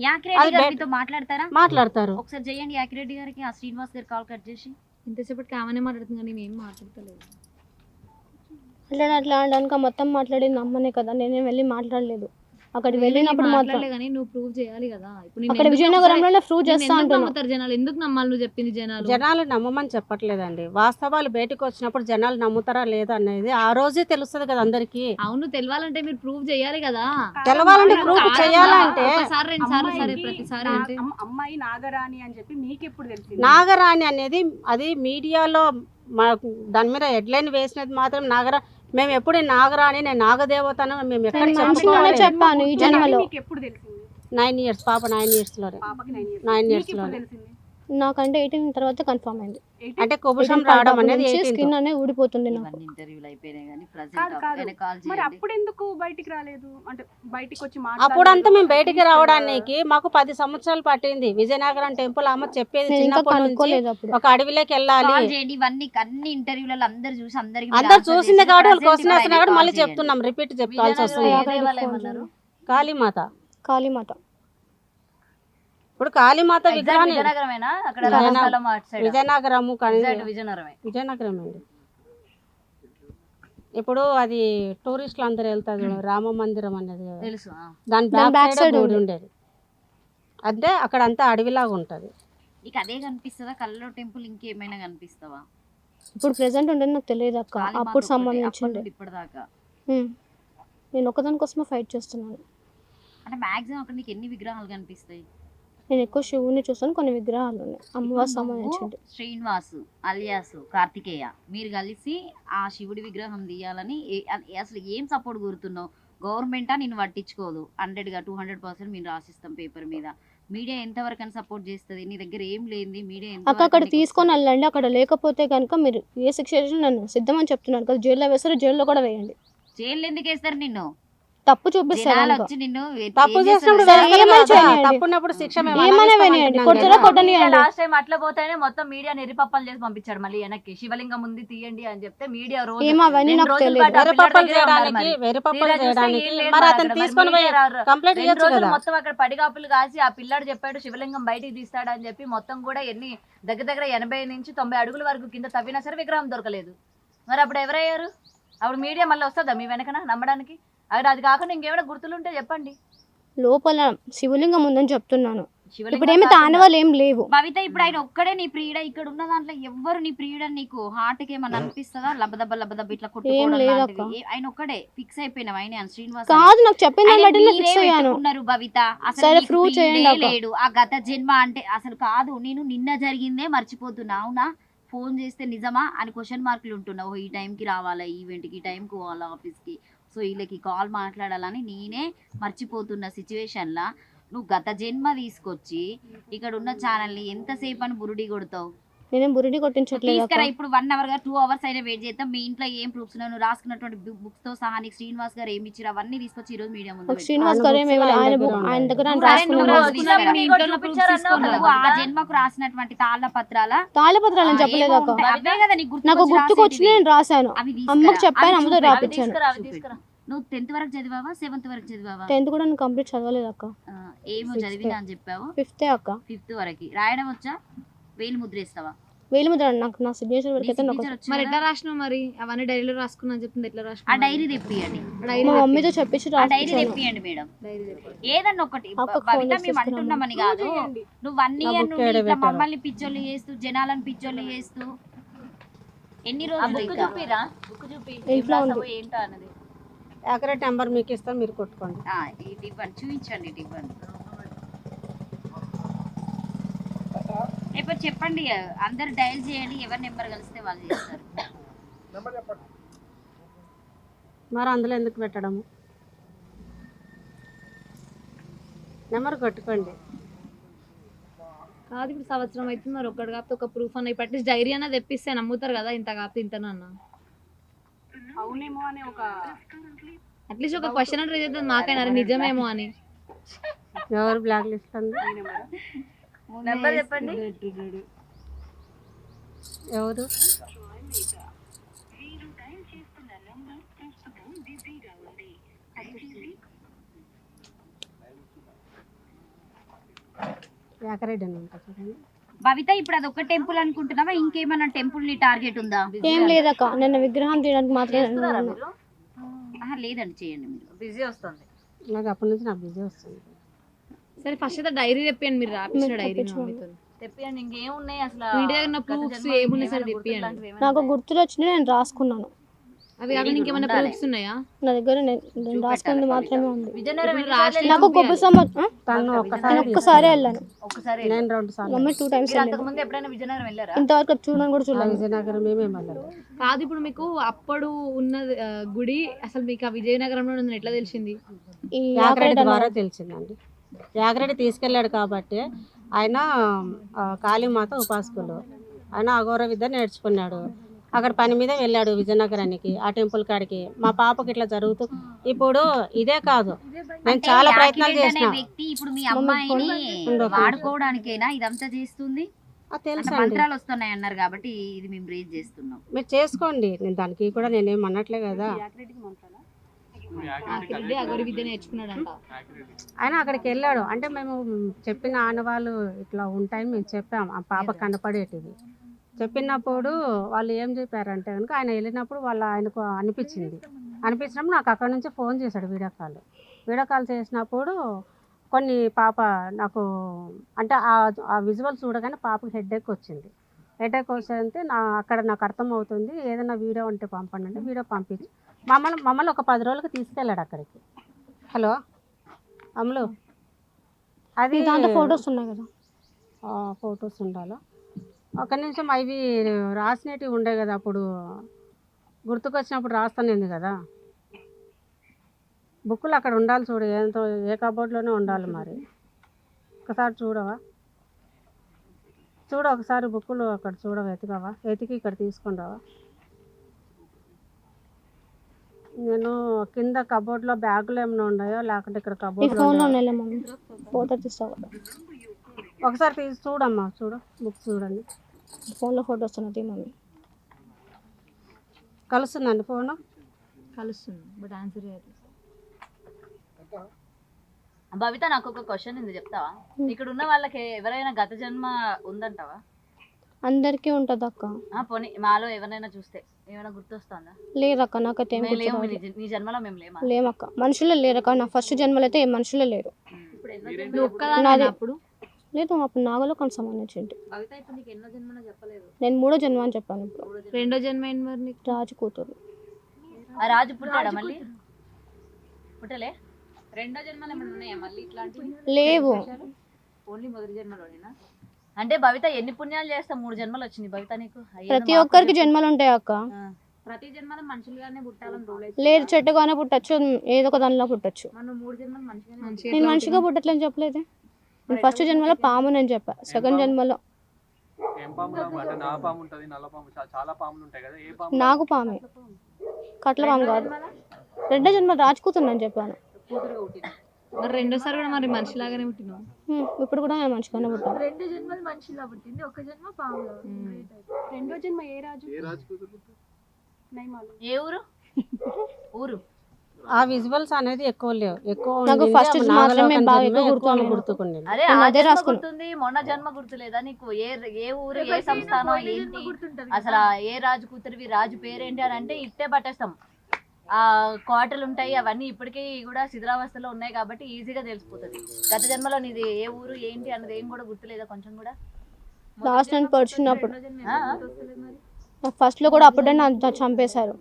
యాకిరెడ్డి గారు మీతో మాట్లాడతారా? మాట్లాడతారు. ఒకసారి చేయండి యాకిరెడ్డి గారికి, ఆ శ్రీనివాస్ గారు కాల్ కట్ చేసి. ఇంతసేపటికి ఆమెనే మాట్లాడుతుంది కానీ మేము మాట్లాడతలేదు. అట్లా అనడానికి మొత్తం మాట్లాడింది అమ్మనే కదా, నేనేం వెళ్ళి మాట్లాడలేదు. అక్కడికి వెళ్ళినప్పుడు మాత్రం కానీ నువ్వు ప్రూవ్ చేయాలి కదా. ఇప్పుడు అక్కడ విజయనగరంలోనే ప్రూవ్ చేస్తా అంటున్నారు. జనాలు ఎందుకు నమ్మాలి నువ్వు చెప్పింది? జనాలు నమ్మమని చెప్పట్లేదండి, వాస్తవాలు బయటకు వచ్చినప్పుడు జనాలు నమ్ముతారా లేదా అనేది ఆ రోజే తెలుస్తుంది కదా అందరికి. అవును, తెలవాలంటే మీరు ప్రూవ్ చేయాలి కదా. తెలవాలంటే ప్రూవ్ చేయాలంటే ప్రతిసారి అమ్మాయి నాగరాణి అని చెప్పి మీకు ఎప్పుడు తెలిసింది? నాగరాణి అనేది అది మీడియాలో దాని మీద హెడ్లైన్ వేసినది మాత్రం మేము ఎప్పుడు నాగరాణి, నేను నాగదేవతను మేము ఎక్కడ చెప్పాను ఈ జన్మలో. 9 years పాప, 9 years లోనే. 9 years లోనే నాకంటే 18 తర్వాత కన్ఫర్మ్ అయింది. అంటే కుబుషం రావడం అనేది స్కిన్ అనేది ఊడిపోతుంది నాకు. ఇంటర్వ్యూలు అయిపోయినాయి కానీ ప్రెజెంట్ మరి అప్పుడు ఎందుకు బయటికి రాలేదు? అంటే బయటికి వచ్చి అప్పుడంతా మేము బయటికి రావడానికి మాకు 10 సంవత్సరాలు పట్టింది. విజయనగరం టెంపుల్ అమ్మ చెప్పేది చిన్నప్పటి నుంచి ఒక అడవిలోకి వెళ్ళాలి. ఇవన్నీ అన్ని ఇంటర్వ్యూలలో అందరు చూసి అందరు చూసింది కాబట్టి వాళ్ళు క్వశ్చన్ వేస్తున్నా కాబట్టి మళ్ళీ చెప్తున్నాం, రిపీట్ చెప్పుకోవాల్సి వస్తుంది. కాళీమాత ఇప్పుడు కాళీమాత విగ్రహాన్ని విజయనగరము విజయనగరం అండి. ఇప్పుడు అది టూరిస్టులు అందరు వెళ్తారు, రామ మందిరం అనేది తెలుసు, దాని బ్యాక్ సైడ్ గుడి ఉండేది. అంటే అక్కడ అంతా అడవిలాగా ఉంటది. నీకు అదే కనిపిస్తుందా? కల్లో టెంపుల్ ఇంకేమైనా కనిపిస్తావా? ఇప్పుడు ప్రెసెంట్ ఉండేది నాకు తెలియదు అక్క. అప్పుడు సంబంధించింది ఇప్పటిదాకా నేను ఒకదాని కోసమే ఫైట్ చేస్తున్నాను. అంటే మాక్సిమం అక్కడ నీకు ఎన్ని విగ్రహాలు కనిపిస్తాయి? నేను ఎక్కువ శివుని చూస్తాను, కొన్ని విగ్రహాలు ఉన్నాయి అమ్మవారి సంబంధించింది. శ్రీనివాసు అలియాసు కార్తికేయ మీరు కలిసి ఆ శివుడి విగ్రహం తీయాలని అసలు ఏం సపోర్ట్ కోరుతున్నావు? గవర్నమెంటా నిన్ను పట్టించుకోదు, 100గా 200% మేము రాసిస్తాం పేపర్ మీద. మీడియా ఎంతవరకు అని సపోర్ట్ చేస్తుంది? నీ దగ్గర ఏం లేనిది మీడియా అక్కడ తీసుకొని వెళ్ళండి. అక్కడ లేకపోతే కనుక మీరు ఏ శిక్ష నన్ను సిద్ధమని చెప్తున్నాను కదా, జైల్లో వేస్తారు, జైల్లో కూడా వేయండి. జైలు ఎందుకు వేస్తారు? నిన్ను తప్పు చూపిస్తారు. తప్పు చేసినప్పుడు లాస్ట్ టైం అట్లా పోతేనే మొత్తం మీడియా నిరిపప్పలు చేసి పంపించాడు మళ్ళీ వెనక్కి. శివలింగం ముందు తీయండి అని చెప్తే మీడియా మొత్తం అక్కడ పడిగాపులు కాసి ఆ పిల్లాడు చెప్పాడు శివలింగం బయటికి తీస్తాడు అని చెప్పి మొత్తం కూడా ఎన్ని దగ్గర 80 నుంచి 90 అడుగుల వరకు కింద తవ్వినా సరే విగ్రహం దొరకలేదు. మరి అప్పుడు ఎవరయ్యారు? అప్పుడు మీడియా మళ్ళీ వస్తుందా మీ వెనకన నమ్మడానికి? అది కాకుండా ఇంకేమైనా గుర్తులుంటే చెప్పండి. లోపల శివలింగం ఉందని చెప్తున్నాను. ఇప్పుడు ఏమి తానవాళ్ళు ఏం లేవు. భవిత ఇప్పుడు ఆయన ఒక్కడే నీ ప్రియుడ, ఇక్కడ ఉన్న దాంట్లో ఎవ్వరు నీ ప్రియుడ? నీకు హార్ట్ కి ఏమన్నా అనిపిస్తుందా? లబదబ్బ ఇట్లా కొట్టుకోవడం? ఆయన ఒక్కడే ఫిక్స్ అయిపోయినావు. ఆయన శ్రీనివాస్ కాదు, నాకు చెప్పిన భవిత అసలు లేడు. ఆ గత జన్మ అంటే అసలు కాదు, నేను నిన్న జరిగిందే మర్చిపోతున్నా. అవునా? ఫోన్ చేస్తే నిజమా అని క్వశ్చన్ మార్కులు ఉంటున్నావు. ఈ టైంకి రావాలా ఈవెంట్కి, ఈ టైంకి పోవాలా ఆఫీస్కి, సో వీళ్ళకి కాల్ మాట్లాడాలని నేనే మర్చిపోతున్న సిచ్యువేషన్లా నువ్వు గత జన్మ తీసుకొచ్చి ఇక్కడ ఉన్న ఛానల్ని ఎంతసేపు అని బురుడి కొడతావు? నేనేం బురుడి కొట్టించట్లేదు. ఇప్పుడు 1 hour 2 hours అయినా వెయిట్ చేద్దాం. మీ ఇంట్లో ఏం ప్రూఫ్స్ నువ్వు రాసుకున్నటువంటి బుక్స్ తో సహా నీకు శ్రీనివాస్ గారు ఏమి ఇచ్చారు అవన్నీ తీసుకొచ్చి ఈ రోజు మీడియా ముందు శ్రీనివాస్ గారు ఆయన దగ్గర ఆ జన్మకు రాసినటువంటి తాళపత్రాలని చెప్పలేదు అక్క. నాకు గుర్తుకొచ్చి నేను రాశాను, అమ్మకు చెప్పాను, అమ్మతో రాపించాను. నువ్వు 10th వరకు చదివావా? 7th వరకు చదివావా? 10th కూడా నేను కంప్లీట్ చదవలేదు అక్క. ఏమో చదివినా అని చెప్పావు. 5th అక్క. 5th వరకు రాయడం వచ్చా? వేలు ముద్ర వేస్తావా? వేలు ముద్ర నాకు నా సిగ్నేచర్ వరకు అయితే మరి ఎట్లా రాసినావు? మరి అవన్నీ డైరీలో రాసుకున్నా చెప్పింది ఎట్లా రాసినా? ఆ డైరీ తెప్పియండి, మా మమ్మీతో చెప్పించి డైరీ తెప్పియండి మేడం. ఏదన్నా ఒకటి కవిత మేము అంటున్నామని కాదు, నువ్వు 1 year నుండి మమ్మల్ని పిచ్చోళ్ళు చేస్తూ జనాలను పిచ్చోళ్ళు చేస్తూ ఎన్ని రోజులు ఏంటో అన్నది. యాక్యురేట్ నెంబర్ మీకు ఇస్తాను, మీరు కొట్టుకోండి. ఇవ్వండి, చూపించండి, ఇవ్వండి. ఇప్పుడు చెప్పండి, అందరు డయల్ చేయండి, ఎవరి నెంబర్ కలిస్తే వాళ్ళు చేస్తారు. మరి అందులో ఎందుకు పెట్టడము? నెంబర్ కొట్టుకోండి. కాదు, ఇప్పుడు సంవత్సరం అవుతుంది, మరి ఒక్కటి కాకపోతే ఒక ప్రూఫ్ అన్న ఇప్పటి డైరీ అన్న తెప్పిస్తే నమ్ముతారు కదా, ఇంత కాకపోతే ఇంతనన్నా. అవునేమో అని ఒక అట్లీస్ట్ ఒక క్వశ్చన్ అంటే చేద్దాం నాకైనా నిజమేమో అని. ఎవరు బ్లాక్ లిస్ట్ నెంబర్ చెప్పండి. ఎవరు? యాకరెడ్డి అని ఉంటుంది చూడండి. భవిత ఇప్పుడు అది ఒక టెంపుల్ అనుకుంటున్నావా, ఇంకేమైనా టెంపుల్ ని టార్గెట్ ఉందా? ఏం లేదక్క, నిన్న విగ్రహం తీయడానికి మాత్రమే చేస్తున్నారా ఉన్నాను. మీరు? ఆహా, లేదండి, చేయండి మీరు. బిజీ వస్తుంది. నాకు అప్పటి నుంచి నాకు బిజీ వస్తుంది. సరే ఫస్ట్ అయితే డైరీ తెప్పియండి, మీరు రాపించిన డైరీ తెప్పించు. తెప్పియండి. ఇంకేం ఉన్నాయి అసలు? మీ దగ్గర ఉన్న proofs ఏమున్నాయి సార్ తెప్పియండి. నాకు గుర్తులు వచ్చినాయి, నేను రాసుకున్నాను. అవి కాకుండా ఇంకేమైనా ప్రూఫ్స్ ఉన్నాయా? నా దగ్గర నేను రాసుకున్నది మాత్రమే ఉంది. విజయనగరం ఇప్పుడు ఎన్నిసార్లు నాకు కొబ్బరి సమ్మ తను నేను ఒక్కసారి వెళ్ళాను, ఒక్కసారి నేను 2 సార్లు మమ్మీ 2 times మీరు వెళ్ళాను. అంతకు ముందు ఎప్పుడైనా విజయనగరం వెళ్ళారా? ఇంతవరకు చూడని కూడా చూడలేదు. విజయనగరం మేము వెళ్ళలేదు. కాదు, ఇప్పుడు మీకు అప్పుడు ఉన్న గుడి అసలు మీకు ఆ విజయనగరంలో ఉందని ఎట్లా తెలిసింది? ఈ యాకరెడ్డి ద్వారా తెలిసిందండి. యాకరెడ్డి తీసుకెళ్ళాడు కాబట్టి ఆయన కాళీమాత ఉపాసకులు, ఆయన అఘోర విద్య నేర్చుకున్నాడు. అక్కడ పని మీద వెళ్ళాడు విజయనగరానికి, ఆ టెంపుల్ కాడికి. మా పాపకి ఇట్లా జరుగుతూ ఇప్పుడు ఇదే కాదు, నేను చాలా ప్రయత్నాలు యాక్సిడెంట్ అనే చేసిన. వ్యక్తి ఇప్పుడు మీ అమ్మాయిని వాడుకోవడానికైనా ఇదంతా చేస్తుంది. తెలుసు అంటే అండి, మంత్రాలు వస్తున్నాయి అన్నారు కాబట్టి ఇది మేము రేజ్ చేస్తున్నాం. మీరు చేసుకోండి, నేను దానికి కూడా నేనేం అనట్లే కదా. యాకరెడ్డి అఘోర విద్య నేర్చుకున్నాడంట. ఆయన అక్కడికి వెళ్ళాడు అంటే మేము చెప్పిన ఆనవాళ్ళు ఇట్లా ఉంటాయని మేము చెప్పాం, ఆ పాప కనపడేటివి చెప్పినప్పుడు వాళ్ళు ఏం చెప్పారంటే కనుక ఆయన వెళ్ళినప్పుడు ఆయనకు అనిపించినప్పుడు నాకు అక్కడ నుంచి ఫోన్ చేశాడు. వీడియో కాల్ చేసినప్పుడు కొన్ని పాప నాకు అంటే ఆ విజువల్ చూడగానే పాపకి హెడేక్ వచ్చింది. హెడేక్ వస్తే అక్కడ నాకు అర్థమవుతుంది, ఏదైనా వీడియో ఉంటే పంపండి అంటే వీడియో పంపించి మమ్మల్ని ఒక 10 రోజులకి తీసుకెళ్ళాడు అక్కడికి. హలో అమ్ములు, అది దాంట్లో ఫొటోస్ ఉన్నాయి కదా, ఫొటోస్ ఉండాలా? ఒక నిమిషం, అవి రాసినవి ఉండే కదా అప్పుడు గుర్తుకొచ్చినప్పుడు రాస్తానేది కదా, బుక్కులు అక్కడ ఉండాలి చూడు, ఏంతో ఏ కబోర్డ్లోనే ఉండాలి. మరి ఒకసారి చూడవా? ఒకసారి బుక్కులు అక్కడ చూడవా, ఎతికి ఇక్కడ తీసుకొని రావా? నేను కింద కబోర్డ్లో బ్యాగులు ఏమైనా ఉన్నాయో లేకుంటే ఇక్కడ ఈ కబోర్డ్లో ఫోన్లో ఉన్నాయి మమ్మీ, ఫోటో తీస్తావు కదా, ఒకసారి తీసి చూడమ్మా, బుక్ చూడండి. ఫోన్లో ఫొటోస్ ఉన్నది మమ్మీ. కలుస్తుందండి ఫోను? కలుస్తుంది, బట్ ఆన్సర్ చేయదు. భవిత, నాకు ఒక క్వశ్చన్ ఉంది, చెప్తావా? ఇక్కడ ఉన్న వాళ్ళకి ఎవరైనా గత జన్మ ఉందంటావా? అందరికీ ఉంటుంది అక్క. పోనీ మాలో ఎవరైనా చూస్తే ఏమైనా గుర్తొస్తుందా? లేదక్క, నాకైతే ఏం మేము లేము, గుర్తురాదు. నీ జన్మలో మేము లేమా? లేమక్క, మనుషులే లేరక్క. నా ఫస్ట్ జన్మలో అయితే ఏ మనుషులే లేరు. నువ్వు ఒక్కదానివేనా అప్పుడు? లేదు, అప్పుడు నాగలోకానికి సంబంధించింది. భవిత, ఇప్పుడు నీకు ఎన్నో జన్మలో చెప్పలేదు. నేను 3వ జన్మ అని చెప్పాను. ఇప్పుడు రెండో జన్మ ఏంటి మరి నీకు? రాజు కూతురు. ఆ రాజు పుట్టాడా మళ్ళీ? పుట్టలే? రెండో జన్మలు ఏమైనా ఉన్నాయా మళ్ళీ ఇట్లాంటివి? లేవు. ఓన్లీ మొదటి జన్మలోనేనా? అంటే భవిత ఎన్ని పుణ్యాలు చేస్తా 3 జన్మలు వచ్చింది భవిత నీకు? ప్రతి ఒక్కరికి జన్మలు ఉంటాయి అక్క. ప్రతి జన్మలో మనుషులుగానే పుట్టాలని రూల్ లేదు, చెట్టుగానే పుట్టచ్చు, ఏదో ఒక దానిలో పుట్టచ్చు. మనం 3 జన్మలు మనుషులుగానే నేను మనిషిగా పుట్టట్లేని చెప్పలేదే. నేను ఫస్ట్ జన్మలో పాము నేను చెప్పా, సెకండ్ జన్మలో నాగు పామే, కట్ల పాము కాదు. రెండో జన్మ రాజు కూతురు అని చెప్పాను. కూతురుగా పుట్టింది. మరి రెండోసారి కూడా మరి మనిషిలాగానే పుట్టినావు. ఇప్పుడు కూడా నేను మంచిగానే పుట్టాను. 2 జన్మలు మనిషిలా పుట్టింది, 1 జన్మ పాములా. రెండో జన్మ ఏ రాజు? ఏ ఊరు? ఊరు ఆ విజువల్స్ అనేది ఎక్కువ లేవు, ఎక్కువ నాకు ఉండింది ఫస్ట్ ఆ మాత్రమే నాగలోకం బాగా జన్మే ఎక్కువ ఎక్కువ గుర్తుంది. గుర్తుకుండింది. అరే నేను ఆ అదే జన్మ రాసుకున్నా. గుర్తుంది, మొన్న జన్మ గుర్తులేదా నీకు? ఏ ఊరు, ఏ సంస్థానం, ఏంటి అసలు? ఏ రాజు కూతురివి, రాజు పేరేంటి అని అంటే ఇట్టే పట్టేస్తాం. ఆ కోటలు ఉంటాయి, అవన్నీ ఇప్పటికీ కూడా శిథిలావస్థలో ఉన్నాయి కాబట్టి ఈజీగా తెలిసిపోతుంది. గత జన్మలో నీది ఏ ఊరు ఏంటి అన్నది ఏం కూడా గుర్తులేదా కొంచెం కూడా? లాస్ట్ నేను పడుచున్నప్పుడు ఆ? ఫస్ట్ లో కూడా అప్పుడే నన్ను చంపేశారు.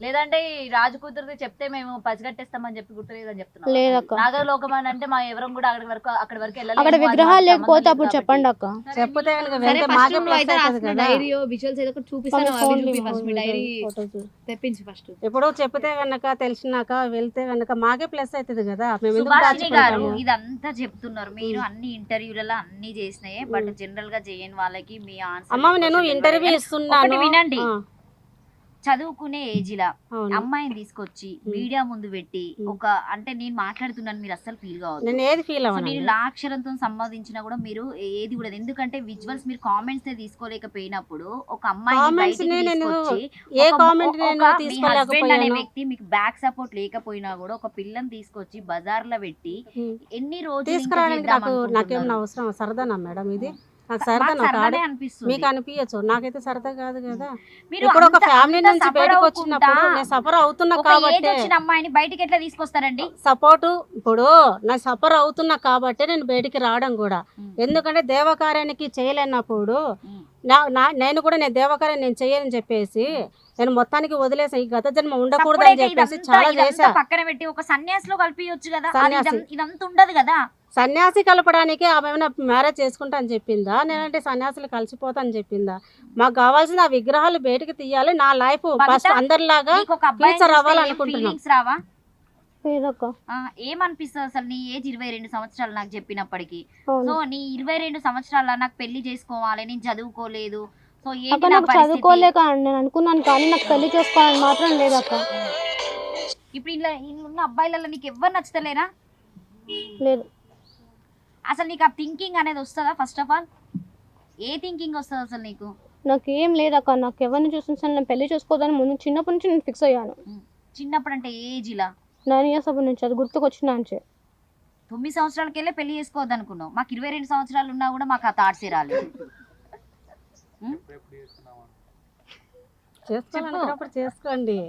లేదంటే ఈ రాజు కూతురుది చెప్తే మేము పసిగట్టేస్తామని చెప్పి గుర్తులేదని చెప్తున్నాం. లేదక్క, నాగలోకం అని అంటే మా ఎవరం కూడా అక్కడి వరకు వెళ్ళలేము. అక్కడ అది విగ్రహాలు మాకు లేకపోతే సంబంధం అప్పుడు లేదు చెప్పండి అక్క. చెప్తే కనుక సరే వెళ్తే ఫస్ట్ మాకే నువ్వు ప్లస్ అయితే అవుతుంది రాసిన కదా. డైరీ విజువల్స్ ఏదో ఒకటి చూపిస్తాను, అవి చూపి ఫస్ట్ మీ డైరీ తెప్పించి ఫస్ట్. ఇప్పుడు చెప్తే కనుక తెలిసినాక వెళ్తే కనుక మాకే ప్లస్ అవుతుంది కదా. మేము ఎందుకు సుభాషిణి గారు దాచుకుంటాము? ఇదంతా చెప్తున్నారు మీరు, అన్ని ఇంటర్వ్యూలలో అన్ని చేసినాయే, బట్ జనరల్ గా చేయని వాళ్ళకి మీ ఆన్సర్. అమ్మ నేను ఇంటర్వ్యూ ఇస్తున్నాను. వినండి, ఆ. చదువుకునే ఏజ్ లా అవును. అమ్మాయిని తీసుకొచ్చి మీడియా ముందు పెట్టి ఒక అంటే నేను మాట్లాడుతున్నాను మీరు అస్సలు ఫీల్ కావద్దు. నేను ఏది ఫీల్ సో అవ్వను. నేను లాక్షరంతో సంబంధించినా కూడా మీరు ఏది కూడా ఎందుకంటే విజువల్స్ మీరు కామెంట్స్ తీసుకోలేకపోయినప్పుడు ఒక అమ్మాయిని Comments బయటికి ని నేను తీసుకొచ్చి ఏ ఒక- కామెంట్ ఒక నేను మీ husband అనే తీసుకోలేకపోయాను. వ్యక్తి మీకు బ్యాక్ సపోర్ట్ లేకపోయినా కూడా ఒక పిల్లని తీసుకొచ్చి బజార్లో పెట్టి ఎన్ని రోజులు ఇంకా తీసుకురావడానికి చేద్దాం నాకేమన్నా అనుకుంటున్నారు? అవసరం? సరదానా మేడం ఇది? నాకు మాకు సరదానా? ఒక సరదానే ఆడ- అనిపిస్తుంది. మీకు అనిపించచ్చు, నాకైతే సరదా కాదు కదా. మీరు ఇప్పుడు ఒక అంత- ఫ్యామిలీ అంత నుంచి suffer బయటకు అవ్వకుండా వచ్చినప్పుడు నేను సఫర్ అవుతున్నా ఒక ఏజ్ కాబట్టి వచ్చిన అమ్మాయిని బయటికి ఎట్లా తీసుకొస్తారండి? సపోర్టు ఇప్పుడు నా సఫర్ అవుతున్నా కాబట్టి నేను బయటికి రావడం కూడా. ఎందుకంటే దేవకార్యానికి చేయలేనప్పుడు నేను కూడా నేను దేవకార్యం నేను చేయని చెప్పేసి నేను మొత్తానికి వదిలేసా. ఈ గత జన్మ ఉండకూడదు అని చెప్పేసి చాలా చేశా. పక్కన పెట్టి ఒక సన్యాసిలో కలిపియొచ్చు కదా. అది సన్యాసి. ఇదంతా ఉండదు కదా. సన్యాసి కలపడానికి ఆమె ఏమైనా మ్యారేజ్ చేసుకుంటా అని చెప్పిందా? నేనంటే సన్యాసులు కలిసిపోతా అని చెప్పిందా? మాకు కావాల్సిన ఆ విగ్రహాలు బయటకు తీయాలి. నా లైఫ్ ఫస్ట్ అందరిలాగా నీకు ఒక అబ్బాయిని future చూస్తే అవ్వాలనుకుంటున్నాం. feelings రావా? లేదక్క. ఏమనిపిస్తుంది అసలు? నీ ఏజ్ 22 సంవత్సరాలు నాకు చెప్పినప్పటికీ. అవును. సో నీ 22 సంవత్సరాల నాకు పెళ్లి చేసుకోవాలి, నేను చదువుకోలేదు, సో అక్క ఏంటి నా నాకు పరిస్థితి? చదువుకోలేక నేను అనుకున్నాను కానీ నాకు పెళ్లి చేసుకోవాలని మాత్రం లేదక్క. ఇప్పుడు ఇలా ఉన్న అబ్బాయిలలో నీకు ఎవరు నచ్చుతలేరా? లేదు. అసలు నీకు ఆ థింకింగ్ అనేది వస్తుందా? First of all A thinking వస్తుంది అసలు నీకు? నాకు ఏం లేదక్క. నాకు ఎవరిని చూసిన నేను పెళ్లి చేసుకోదని ముందు చిన్నప్పటి నుంచి నేను ఫిక్స్ అయ్యాను. చిన్నప్పుడు అంటే ఏజ్ ఇలా 9 years అప్పటి నుంచి అది గుర్తుకొచ్చిన అంచే. 9 సంవత్సరాలకెళ్ళే పెళ్లి చేసుకోవద్దు అనుకున్నావు. మాకు 22 సంవత్సరాలు ఉన్నా కూడా మాకు ఆ థాట్సే రాలేదు. చేసుకోవాలనుకున్నప్పుడు చేసుకోండి.